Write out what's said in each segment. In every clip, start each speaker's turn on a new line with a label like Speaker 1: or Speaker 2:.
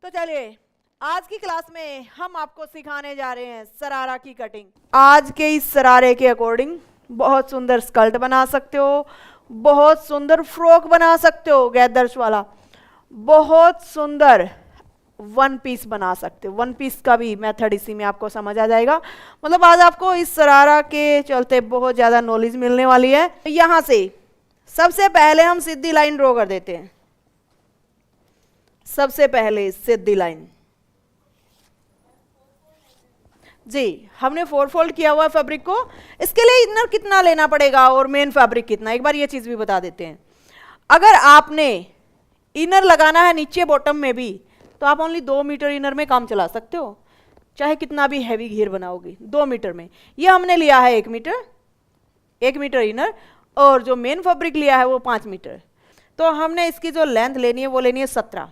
Speaker 1: तो चलिए आज की क्लास में हम आपको सिखाने जा रहे हैं शरारा की कटिंग। आज के इस शरारे के अकॉर्डिंग बहुत सुंदर स्कर्ट बना सकते हो, बहुत सुंदर फ्रॉक बना सकते हो गैदर्स वाला, बहुत सुंदर वन पीस बना सकते हो। वन पीस का भी मेथड इसी में आपको समझ आ जाएगा। मतलब आज आपको इस शरारा के चलते बहुत ज़्यादा नॉलेज मिलने वाली है। यहाँ से सबसे पहले हम सीधी लाइन ड्रॉ कर देते हैं। सबसे पहले सीधी लाइन जी, हमने 4 फोल्ड किया हुआ फैब्रिक को। इसके लिए इनर कितना लेना पड़ेगा और मेन फैब्रिक कितना, एक बार ये चीज भी बता देते हैं। अगर आपने इनर लगाना है नीचे बॉटम में भी तो आप ओनली 2 मीटर इनर में काम चला सकते हो, चाहे कितना भी हैवी घेर बनाओगे 2 मीटर में। ये हमने लिया है 1 मीटर इनर, और जो मेन फैब्रिक लिया है वो 5 मीटर। तो हमने इसकी जो लेंथ लेनी है वो लेनी है 17।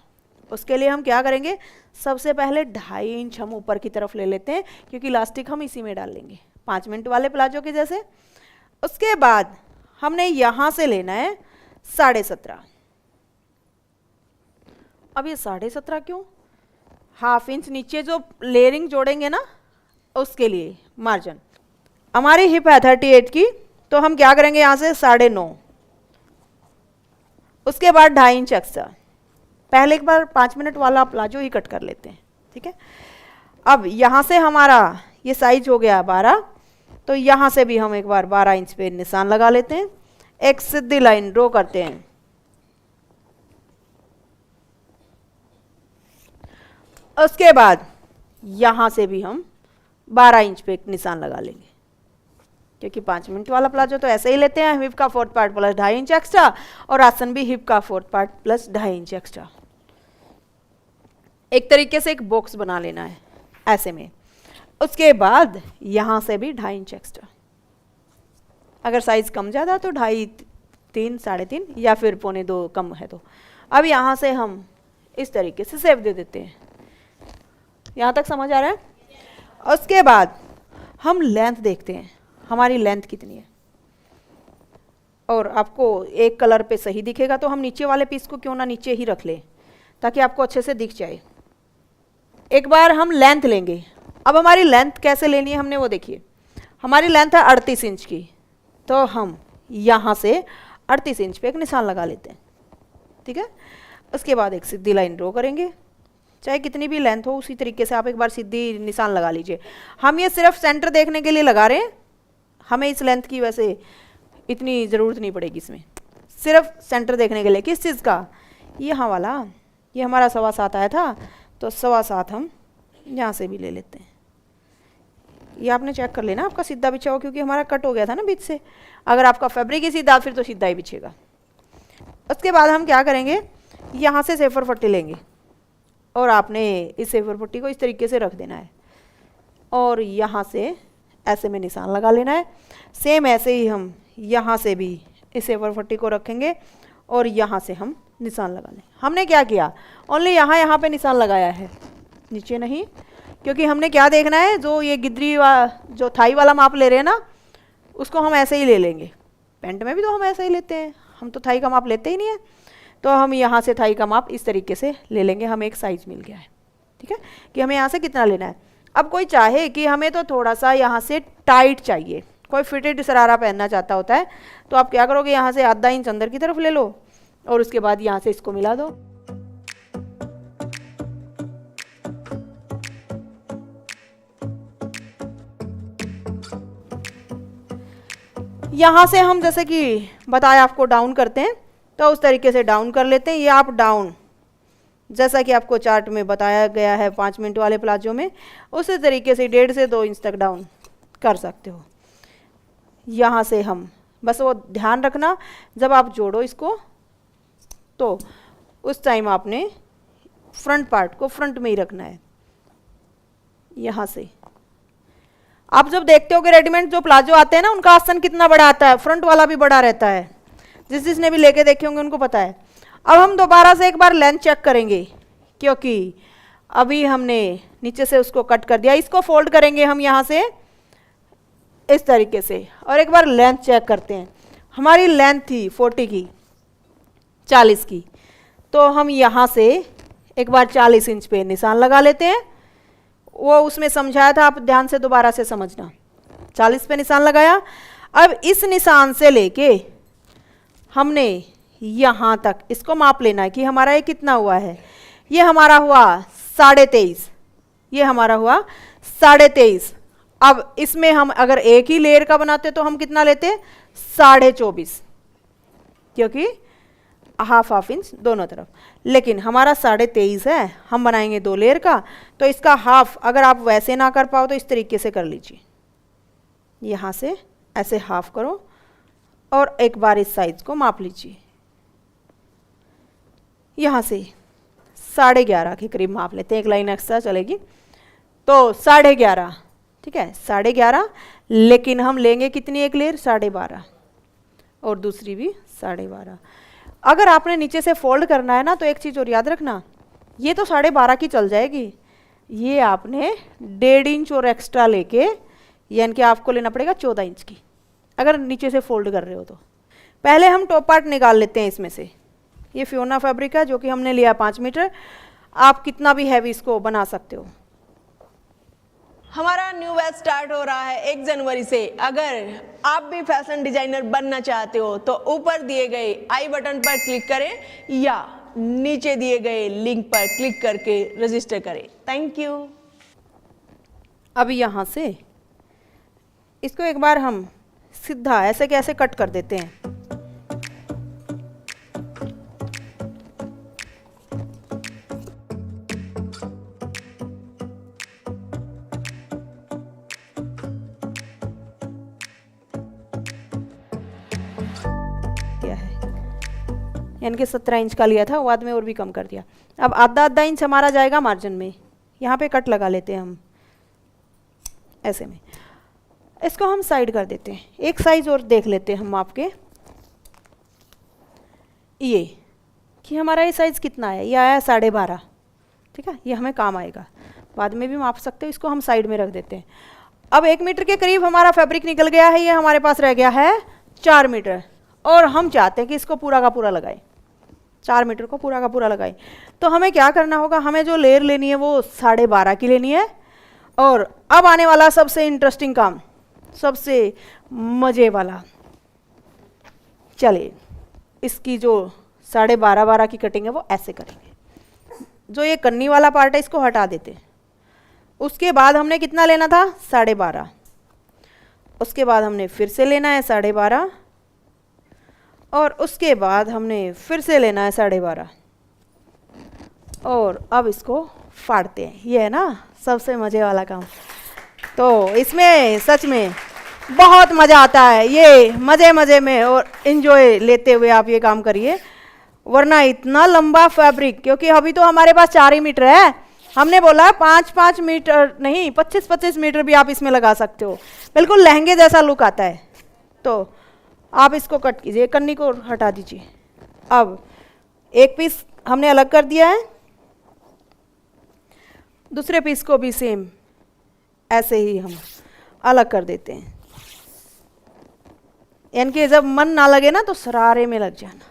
Speaker 1: उसके लिए हम क्या करेंगे, सबसे पहले 2.5 इंच हम ऊपर की तरफ ले लेते हैं, क्योंकि इलास्टिक हम इसी में डाल लेंगे 5 मिनट वाले प्लाजो के जैसे। उसके बाद हमने यहाँ से लेना है 17.5। अब ये 17.5 क्यों, 1/2 इंच नीचे जो लेयरिंग जोड़ेंगे ना उसके लिए मार्जिन। हमारी हिप है 38 की, तो हम क्या करेंगे यहाँ से 9.5। उसके बाद 2.5 इंच एक्स्ट्रा। पहले एक बार 5 मिनट वाला प्लाजो ही कट कर लेते हैं, ठीक है। अब यहाँ से हमारा ये साइज हो गया 12, तो यहाँ से भी हम एक बार 12 इंच पे निशान लगा लेते हैं। एक सीधी लाइन ड्रॉ करते हैं। उसके बाद यहाँ से भी हम 12 इंच पे एक निशान लगा लेंगे, क्योंकि 5 मिनट वाला प्लाजो तो ऐसे ही लेते हैं, हिप का 4th part plus 2.5 inch extra, और आसन भी हिप का 4th part plus 2.5 inch extra. एक तरीके से एक बॉक्स बना लेना है ऐसे में। उसके बाद यहाँ से भी 2.5 इंच एक्स्ट्रा। अगर साइज कम ज़्यादा तो 2.5, 3, 3.5 या फिर 2.25 कम है तो। अब यहाँ से हम इस तरीके से शेप दे देते हैं। यहाँ तक समझ आ रहा है। उसके बाद हम लेंथ देखते हैं, हमारी लेंथ कितनी है। और आपको एक कलर पे सही दिखेगा तो हम नीचे वाले पीस को क्यों ना नीचे ही रख लें, ताकि आपको अच्छे से दिख जाए। एक बार हम लेंथ लेंगे। अब हमारी लेंथ कैसे लेनी है हमने वो देखिए। हमारी लेंथ है 38 इंच की, तो हम यहाँ से 38 इंच पे एक निशान लगा लेते हैं, ठीक है। उसके बाद एक सीधी लाइन ड्रॉ करेंगे, चाहे कितनी भी लेंथ हो उसी तरीके से आप एक बार सीधी निशान लगा लीजिए। हम ये सिर्फ सेंटर देखने के लिए लगा रहे हैं, हमें इस लेंथ की वैसे इतनी ज़रूरत नहीं पड़ेगी इसमें, सिर्फ सेंटर देखने के लिए। किस चीज़ का, यहाँ वाला, ये हमारा 7.25 आया था, तो 7.25 हम यहाँ से भी ले लेते हैं। ये आपने चेक कर लेना आपका सीधा बिछा हो, क्योंकि हमारा कट हो गया था ना बीच से। अगर आपका फैब्रिक ही सीधा फिर तो सीधा ही बिछेगा। उसके बाद हम क्या करेंगे, यहाँ से सेफर पट्टी लेंगे और आपने इस सेफर पट्टी को इस तरीके से रख देना है, और यहाँ से ऐसे में निशान लगा लेना है। सेम ऐसे ही हम यहाँ से भी इस सेफर पट्टी को रखेंगे और यहाँ से हम निशान लगा लें। हमने क्या किया, ओनली यहाँ पे निशान लगाया है, नीचे नहीं, क्योंकि हमने क्या देखना है, जो ये गिद्री जो थाई वाला माप ले रहे हैं ना, उसको हम ऐसे ही ले लेंगे। पैंट में भी तो हम ऐसे ही लेते हैं, हम तो थाई का माप लेते ही नहीं है। तो हम यहाँ से थाई का माप इस तरीके से ले लेंगे, हमें एक साइज मिल गया है, ठीक है, कि हमें यहाँ से कितना लेना है। अब कोई चाहे कि हमें तो थोड़ा सा यहाँ से टाइट चाहिए, कोई फिटेड शरारा पहनना चाहता होता है, तो आप क्या करोगे, यहाँ से 0.5 इंच अंदर की तरफ ले लो और उसके बाद यहाँ से इसको मिला दो। यहाँ से हम जैसे कि बताया आपको डाउन करते हैं, तो उस तरीके से डाउन कर लेते हैं। ये आप डाउन जैसा कि आपको चार्ट में बताया गया है 5 मिनट वाले प्लाजो में, उसी तरीके से 1.5 से 2 इंच तक डाउन कर सकते हो। यहाँ से हम बस वो ध्यान रखना, जब आप जोड़ो इसको तो उस टाइम आपने फ्रंट पार्ट को फ्रंट में ही रखना है। यहाँ से आप जब देखते हो कि रेडीमेड जो प्लाजो आते हैं ना, उनका आसन कितना बड़ा आता है, फ्रंट वाला भी बड़ा रहता है। जिसने भी लेके देखे होंगे उनको पता है। अब हम दोबारा से एक बार लेंथ चेक करेंगे, क्योंकि अभी हमने नीचे से उसको कट कर दिया। इसको फोल्ड करेंगे हम यहाँ से इस तरीके से, और एक बार लेंथ चेक करते हैं। हमारी लेंथ थी 40 की, 40 की, तो हम यहाँ से एक बार 40 इंच पे निशान लगा लेते हैं। वो उसमें समझाया था, आप ध्यान से दोबारा से समझना। 40 पे निशान लगाया। अब इस निशान से लेके हमने यहाँ तक इसको माप लेना है कि हमारा ये कितना हुआ है। ये हमारा हुआ 23.5, ये हमारा हुआ 23.5। अब इसमें हम अगर एक ही लेयर का बनाते तो हम कितना लेते, 24.5, क्योंकि हाफ इंच दोनों तरफ। लेकिन हमारा 23.5 है, हम बनाएंगे 2 लेयर का, तो इसका हाफ अगर आप वैसे ना कर पाओ तो इस तरीके से कर लीजिए। यहाँ से ऐसे हाफ करो और एक बार इस साइज को माप लीजिए। यहाँ से 11.5 के करीब माप लेते हैं, एक लाइन एक्स्ट्रा चलेगी तो 11.5, ठीक है 11.5। लेकिन हम लेंगे कितनी, एक लेयर 12.5 और दूसरी भी 12.5। अगर आपने नीचे से फोल्ड करना है ना तो एक चीज़ और याद रखना, ये तो 12.5 की चल जाएगी, ये आपने 1.5 इंच और एक्स्ट्रा लेके, यानी कि आपको लेना पड़ेगा 14 इंच की, अगर नीचे से फोल्ड कर रहे हो तो। पहले हम टॉप पार्ट निकाल लेते हैं इसमें से। ये फियोना फैब्रिक है जो कि हमने लिया 5 मीटर। आप कितना भी हैवी इसको बना सकते हो।
Speaker 2: हमारा न्यू बैच स्टार्ट हो रहा है 1 जनवरी से। अगर आप भी फैशन डिजाइनर बनना चाहते हो तो ऊपर दिए गए आई बटन पर क्लिक करें या नीचे दिए गए लिंक पर क्लिक करके रजिस्टर करें। Thank you.
Speaker 1: अब यहाँ से इसको एक बार हम सीधा ऐसे कैसे कट कर देते हैं। यानी कि 17 इंच का लिया था, बाद में और भी कम कर दिया। अब आधा इंच हमारा जाएगा मार्जिन में, यहाँ पे कट लगा लेते हैं हम ऐसे में। इसको हम साइड कर देते हैं। एक साइज और देख लेते हैं हम आपके, ये कि हमारा ये साइज कितना है। ये आया 12.5, ठीक है, ये हमें काम आएगा, बाद में भी माप सकते हो। इसको हम साइड में रख देते हैं। अब 1 मीटर के करीब हमारा फैब्रिक निकल गया है। ये हमारे पास रह गया है 4 मीटर और हम चाहते हैं कि इसको पूरा का पूरा लगाएं, 4 मीटर को पूरा का पूरा लगाएं। तो हमें क्या करना होगा, हमें जो लेयर लेनी है वो 12.5 की लेनी है। और अब आने वाला सबसे इंटरेस्टिंग काम, सबसे मज़े वाला, चलिए इसकी जो 12.5 की कटिंग है वो ऐसे करेंगे। जो ये कन्नी वाला पार्ट है इसको हटा देते हैं। उसके बाद हमने कितना लेना था, 12.5। उसके बाद हमने फिर से लेना है 12.5 और उसके बाद हमने फिर से लेना है 12.5 और अब इसको फाड़ते हैं। ये है ना सबसे मज़े वाला काम। तो इसमें सच में बहुत मज़ा आता है। ये मज़े में और इन्जॉय लेते हुए आप ये काम करिए, वरना इतना लंबा फैब्रिक, क्योंकि अभी तो हमारे पास 4 ही मीटर है। हमने बोला 5-5 मीटर नहीं, 25-25 मीटर भी आप इसमें लगा सकते हो। बिल्कुल लहंगे जैसा लुक आता है। तो आप इसको कट कीजिए, कन्नी को हटा दीजिए। अब एक पीस हमने अलग कर दिया है, दूसरे पीस को भी सेम ऐसे ही हम अलग कर देते हैं। यानी कि जब मन ना लगे ना तो सरारे में लग जाना।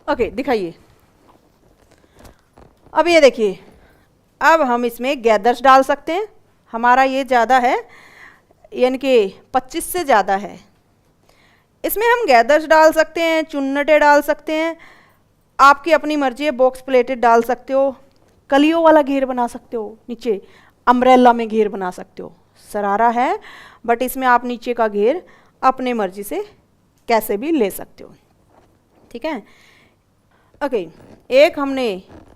Speaker 1: ओके, दिखाइए। अब ये देखिए, अब हम इसमें गैदर्स डाल सकते हैं। हमारा ये ज़्यादा है, यानी कि 25 से ज़्यादा है। इसमें हम गैदर्स डाल सकते हैं, चुन्नटे डाल सकते हैं, आपकी अपनी मर्जी है। बॉक्स प्लेटेड डाल सकते हो, कलियों वाला घेर बना सकते हो, नीचे अम्ब्रेला में घेर बना सकते हो। सरारा है बट इसमें आप नीचे का घेर अपने मर्जी से कैसे भी ले सकते हो, ठीक है। ओके, एक हमने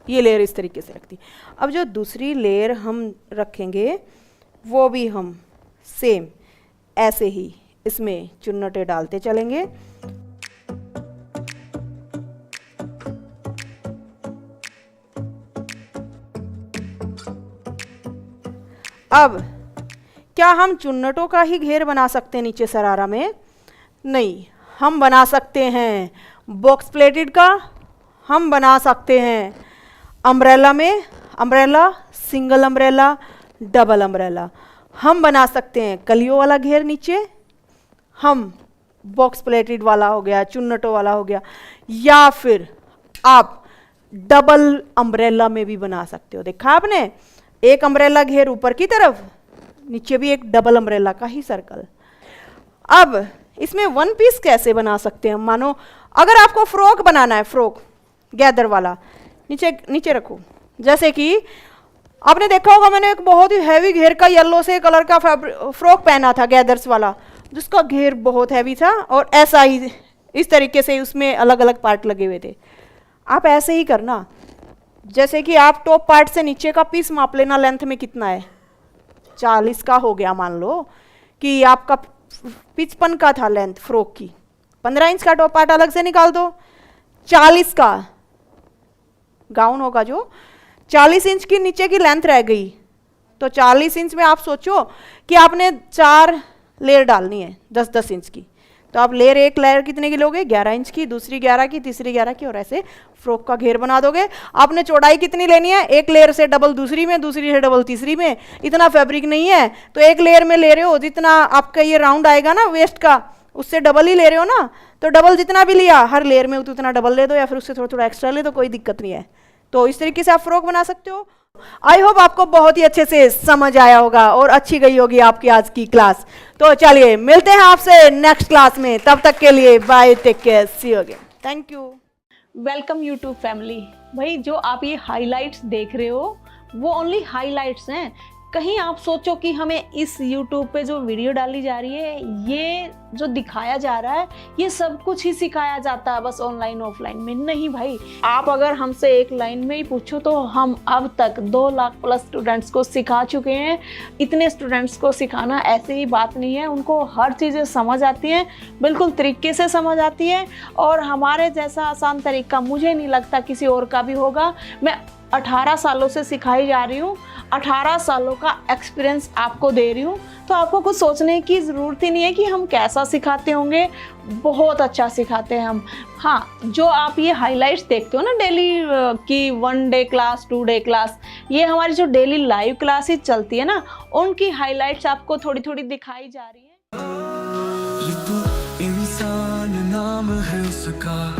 Speaker 1: ये लेयर इस तरीके से रख दी। अब जो दूसरी लेयर हम रखेंगे वो भी हम सेम ऐसे ही इसमें चुन्नटे डालते चलेंगे। अब क्या हम चुन्नटों का ही घेर बना सकते हैं नीचे सरारा में? नहीं, हम बना सकते हैं बॉक्स प्लेटेड का, हम बना सकते हैं अम्ब्रेला में, umbrella, single umbrella, double umbrella. हम बना सकते हैं कलियों वाला घेर नीचे, हम बॉक्स प्लेटेड वाला हो गया, चुन्नटों वाला हो गया, या फिर आप डबल अम्ब्रेला में भी बना सकते हो। देखा आपने, एक अम्ब्रेला घेर ऊपर की तरफ, नीचे भी एक डबल अम्ब्रेला का ही सर्कल। अब इसमें वन पीस कैसे बना सकते हैं? मानो अगर आपको फ्रॉक बनाना है, फ्रॉक गैदर वाला, नीचे नीचे रखो। जैसे कि आपने देखा होगा, मैंने एक बहुत ही हैवी घेर का येलो से कलर का फ्रॉक पहना था गैदर्स वाला, जिसका घेर बहुत हैवी था और ऐसा ही इस तरीके से उसमें अलग अलग पार्ट लगे हुए थे। आप ऐसे ही करना, जैसे कि आप टॉप पार्ट से नीचे का पीस माप लेना, लेंथ में कितना है, 40 का हो गया। मान लो कि आपका 55 का था लेंथ फ्रॉक की, 15 इंच का टॉप पार्ट अलग से निकाल दो, 40 का गाउन होगा जो 40 इंच की नीचे की लेंथ रह गई, तो 40 इंच में आप सोचो कि आपने 4 लेयर डालनी है 10-10 इंच की, तो आप लेयर, एक लेयर कितने की लोगे, 11 इंच की, दूसरी 11 की, तीसरी 11 की, और ऐसे फ्रॉक का घेर बना दोगे। आपने चौड़ाई कितनी लेनी है, एक लेयर से डबल दूसरी में, दूसरी से डबल तीसरी में। इतना फैब्रिक नहीं है तो एक लेयर में ले रहे हो, जितना आपका ये राउंड आएगा ना वेस्ट का, उससे डबल ही ले रहे हो ना, तो डबल जितना भी लिया हर लेयर में उतना डबल ले दो, या फिर उससे थोड़ा थोड़ा एक्स्ट्रा ले दो, कोई दिक्कत नहीं है। तो इस तरीके से आप फ्रॉक बना सकते हो। आई होप आपको बहुत ही अच्छे से समझ आया होगा और अच्छी गई होगी आपकी आज की क्लास। तो चलिए मिलते हैं आपसे नेक्स्ट क्लास में, तब तक के लिए bye, take care, see you again, thank you.
Speaker 3: Welcome YouTube family. भाई जो आप ये हाइलाइट्स देख रहे हो वो ओनली हाइलाइट्स हैं। कहीं आप सोचो कि हमें इस यूट्यूब पे जो वीडियो डाली जा रही है, ये जो दिखाया जा रहा है, ये सब कुछ ही सिखाया जाता है बस ऑनलाइन ऑफलाइन में? नहीं भाई, आप अगर हमसे एक लाइन में ही पूछो तो हम अब तक 2 लाख प्लस स्टूडेंट्स को सिखा चुके हैं। इतने स्टूडेंट्स को सिखाना ऐसी ही बात नहीं है, उनको हर चीज़ें समझ आती हैं, बिल्कुल तरीके से समझ आती है, और हमारे जैसा आसान तरीका मुझे नहीं लगता किसी और का भी होगा। मैं 18 सालों से सिखाई जा रही हूँ, 18 सालों का एक्सपीरियंस आपको दे रही हूँ, तो आपको कुछ सोचने की ज़रूरत ही नहीं है कि हम कैसा सिखाते होंगे। बहुत अच्छा सिखाते हैं हम। हाँ, जो आप ये हाइलाइट्स देखते हो ना डेली की 1 डे क्लास, 2 डे क्लास, ये हमारी जो डेली लाइव क्लासेस चलती है ना, उनकी हाइलाइट्स आपको थोड़ी थोड़ी दिखाई जा रही है।
Speaker 4: इंसान नाम है उसका,